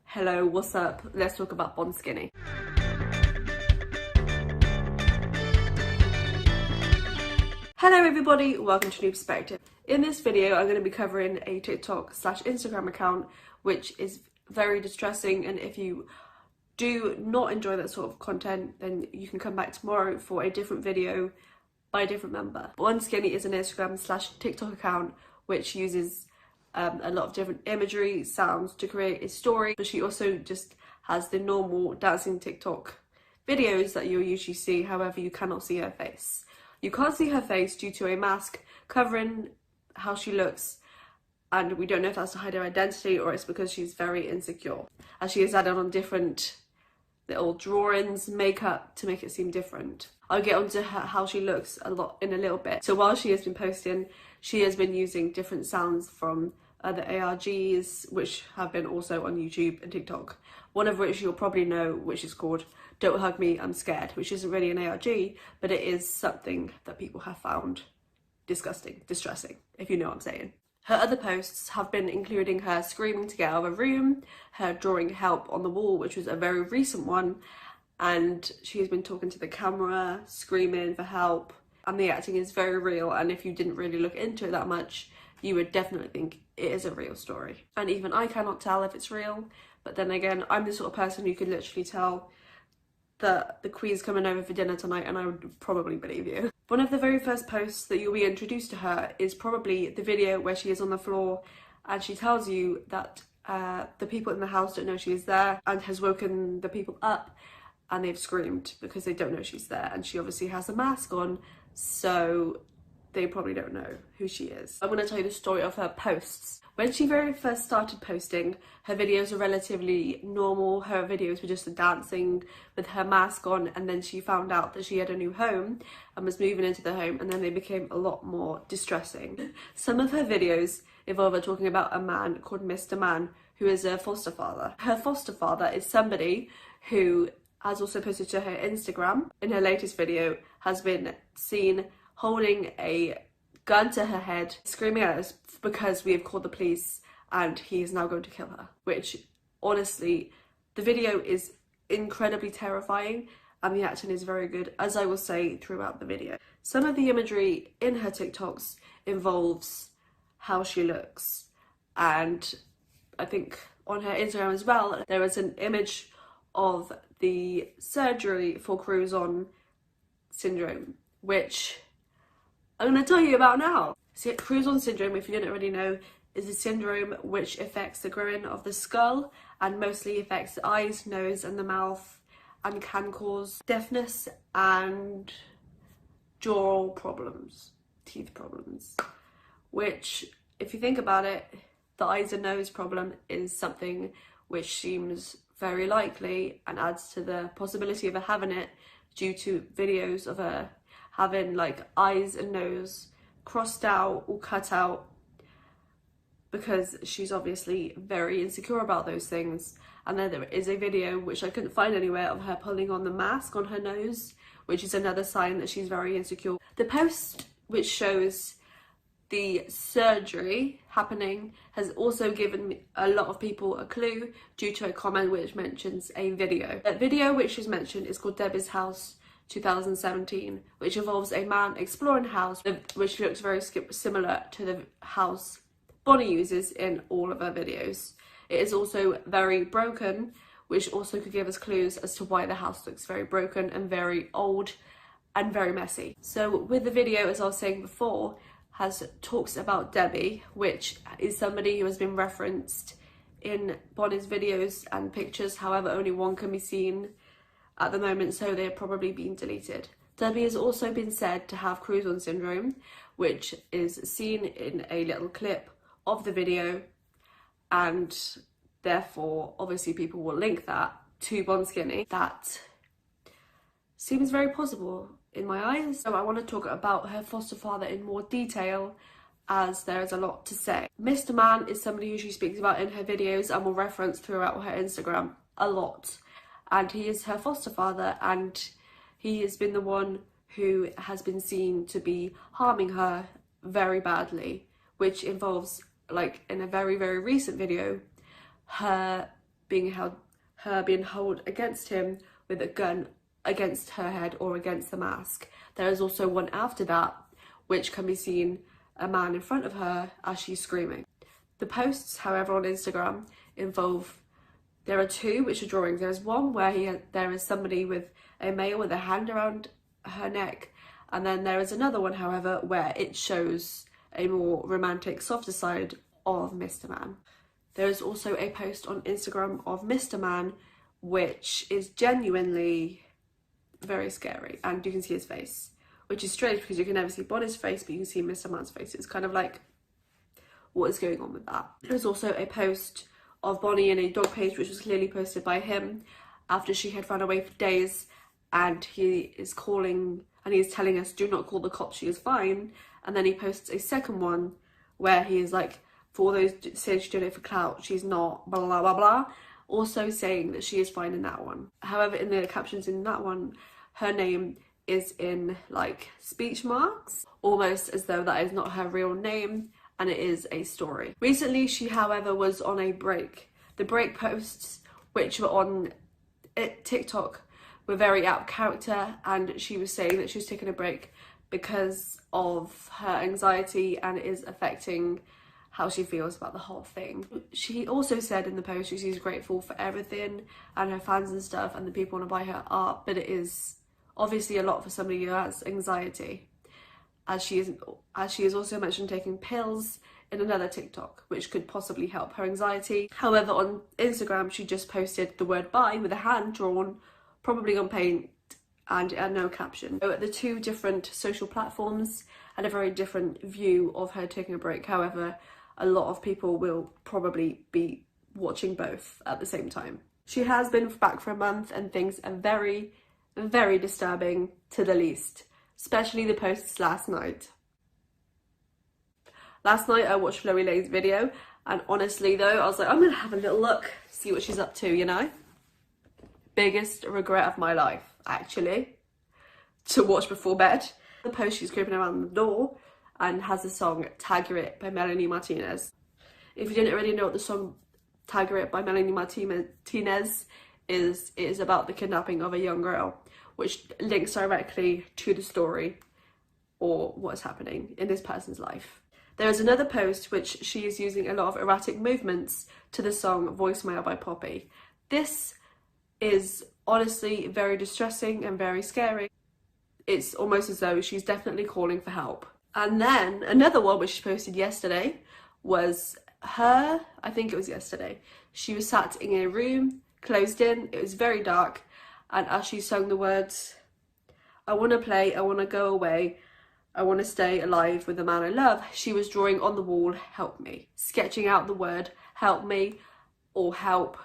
Hello, what's up? Let's talk about Bonskinny. Hello everybody, welcome to New Perspective. In this video, I'm going to be covering a TikTok/Instagram account which is very distressing, and if you do not enjoy that sort of content, then you can come back tomorrow for a different video by a different member. Bonskinny is an Instagram/TikTok account which uses a lot of different imagery, sounds to create a story, but she also just has the normal dancing TikTok videos that you'll usually see. However, you cannot see her face. You can't see her face due to a mask covering how she looks, and we don't know if that's to hide her identity or it's because she's very insecure, as she has added on different little drawings, makeup to make it seem different. I'll get onto how she looks in a little bit. So while she has been posting, she has been using different sounds from other ARGs, which have been also on YouTube and TikTok. One of which you'll probably know, which is called Don't Hug Me, I'm Scared, which isn't really an ARG, but it is something that people have found disgusting, distressing, if you know what I'm saying. Her other posts have been including her screaming to get out of a room, her drawing help on the wall, which was a very recent one, and she has been talking to the camera, screaming for help, and the acting is very real, and if you didn't really look into it that much, you would definitely think it is a real story. And even I cannot tell if it's real, but then again, I'm the sort of person who could literally tell that the Queen's coming over for dinner tonight and I would probably believe you. One of the very first posts that you'll be introduced to her is probably the video where she is on the floor and she tells you that the people in the house don't know she is there, and has woken the people up and they've screamed because they don't know she's there, and she obviously has a mask on, so they probably don't know who she is. I'm going to tell you the story of her posts. When she very first started posting, her videos were relatively normal. Her videos were just the dancing with her mask on, and then she found out that she had a new home and was moving into the home, and then they became a lot more distressing. Some of her videos involve her talking about a man called Mr. Man, who is a foster father. Her foster father is somebody who has also posted to her Instagram. In her latest video, has been seen holding a gun to her head, screaming at us because we have called the police and he is now going to kill her. Which, honestly, the video is incredibly terrifying and the acting is very good, as I will say throughout the video. Some of the imagery in her TikToks involves how she looks, and I think on her Instagram as well, there is an image of the surgery for Crouzon syndrome, which I'm going to tell you about now. So, Crouzon syndrome, if you didn't already know, is a syndrome which affects the growing of the skull and mostly affects the eyes, nose and the mouth, and can cause deafness and jaw problems, teeth problems, which, if you think about it, the eyes and nose problem is something which seems very likely and adds to the possibility of her having it due to videos of her having like eyes and nose crossed out or cut out, because she's obviously very insecure about those things. And then there is a video which I couldn't find anywhere of her pulling on the mask on her nose, which is another sign that she's very insecure. The post which shows the surgery happening has also given a lot of people a clue due to a comment which mentions a video. That video which is mentioned is called Debbie's House 2017, which involves a man exploring a house which looks very similar to the house Bonnie uses in all of her videos. It is also very broken, which also could give us clues as to why the house looks very broken and very old and very messy. So with the video, as I was saying before, talks about Debbie, which is somebody who has been referenced in Bonnie's videos and pictures. However, only one can be seen at the moment, so they're probably being deleted. Debbie has also been said to have Crouzon syndrome, which is seen in a little clip of the video, and therefore obviously people will link that to Bonskinny. That seems very possible in my eyes. So I want to talk about her foster father in more detail, as there is a lot to say. Mr. Man is somebody who she speaks about in her videos and will reference throughout her Instagram a lot. And he is her foster father, and he has been the one who has been seen to be harming her very badly, which involves, like in a very, very recent video, her being held against him with a gun against her head or against the mask. There is also one after that, which can be seen a man in front of her as she's screaming. The posts, however, on Instagram there are two which are drawings. There's one where there is somebody with a male with a hand around her neck, and then there is another one, however, where it shows a more romantic, softer side of Mr. Man. There is also a post on Instagram of Mr. Man, which is genuinely very scary, and you can see his face, which is strange because you can never see Bonnie's face, but you can see Mr. Man's face. It's kind of like, what is going on with that? There's also a post of Bonnie in a dog page, which was clearly posted by him after she had run away for days, and he is calling and he is telling us, do not call the cops, she is fine. And then he posts a second one where he is like, for all those saying she's doing it for clout, she's not, blah blah blah blah, also saying that she is fine in that one. However, in the captions in that one, her name is in like speech marks, almost as though that is not her real name and it is a story. Recently, she, however, was on a break. The break posts, which were on TikTok, were very out of character, and she was saying that she was taking a break because of her anxiety and it is affecting how she feels about the whole thing. She also said in the post she's grateful for everything and her fans and stuff and the people want to buy her art, but it is obviously a lot for somebody who has anxiety, as she is also mentioned taking pills in another TikTok, which could possibly help her anxiety. However, on Instagram, she just posted the word bye with a hand drawn, probably on paint, and no caption. So the two different social platforms had a very different view of her taking a break. However, a lot of people will probably be watching both at the same time. She has been back for a month and things are very, very disturbing to the least, especially the posts last night. Last night I watched Chloe Lane's video, and honestly though, I was like, I'm gonna have a little look, see what she's up to, you know? Biggest regret of my life, actually, to watch before bed. The post, she's creeping around the door and has the song Tagger It by Melanie Martinez. If you didn't already know what the song Tagger It by Melanie Martinez is, it is about the kidnapping of a young girl, which links directly to the story or what is happening in this person's life. There is another post which she is using a lot of erratic movements to the song Voicemail by Poppy. This is honestly very distressing and very scary. It's almost as though she's definitely calling for help. And then another one which she posted yesterday was her, I think it was yesterday, she was sat in a room, closed in, it was very dark, and as she sung the words, I want to play, I want to go away, I want to stay alive with the man I love, she was drawing on the wall, help me, sketching out the word help me or help,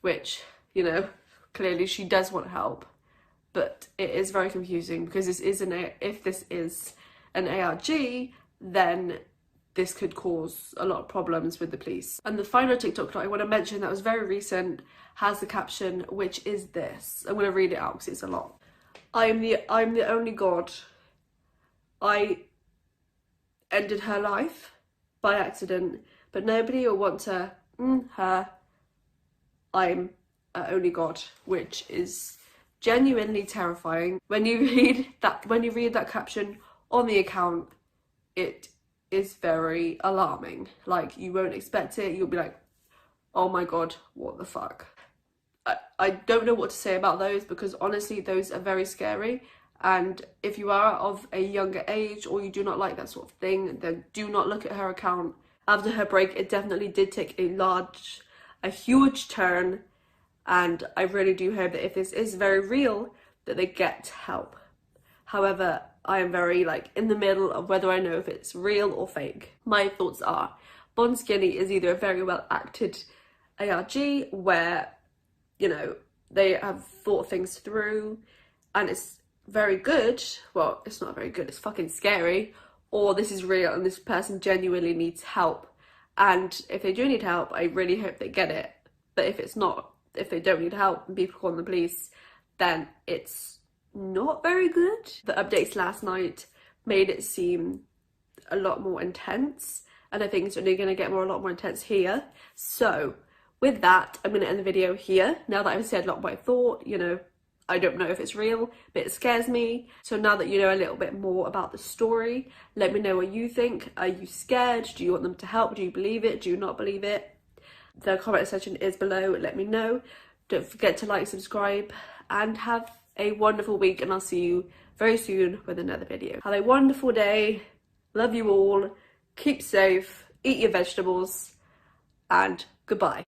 which, you know, clearly she does want help, but it is very confusing because if this is an ARG, then this could cause a lot of problems with the police. And the final TikTok that I want to mention that was very recent has the caption, which is this. I'm going to read it out because it's a lot. I'm the only God. I ended her life by accident, but nobody will want to her. I'm only God, which is genuinely terrifying. When you read that caption on the account, it is very alarming. Like, you won't expect it. You'll be like, oh my God, what the fuck? I don't know what to say about those because honestly, those are very scary. And if you are of a younger age or you do not like that sort of thing, then do not look at her account. After her break, it definitely did take a huge turn. And I really do hope that if this is very real, that they get help. However, I am very in the middle of whether I know if it's real or fake. My thoughts are, Bonskinny is either a very well acted ARG where, you know, they have thought things through and it's very good. Well, it's not very good, it's fucking scary. Or this is real and this person genuinely needs help. And if they do need help, I really hope they get it. But if it's not, if they don't need help and people call the police, then it's not very good. The updates last night made it seem a lot more intense, and I think it's only going to get a lot more intense here. So with that, I'm going to end the video here. Now that I've said a lot of what I thought, you know, I don't know if it's real, but it scares me. So now that you know a little bit more about the story, let me know what you think. Are you scared? Do you want them to help? Do you believe it? Do you not believe it? The comment section is below. Let me know. Don't forget to like, subscribe, and have a wonderful week. And I'll see you very soon with another video. Have a wonderful day. Love you all. Keep safe. Eat your vegetables. And goodbye.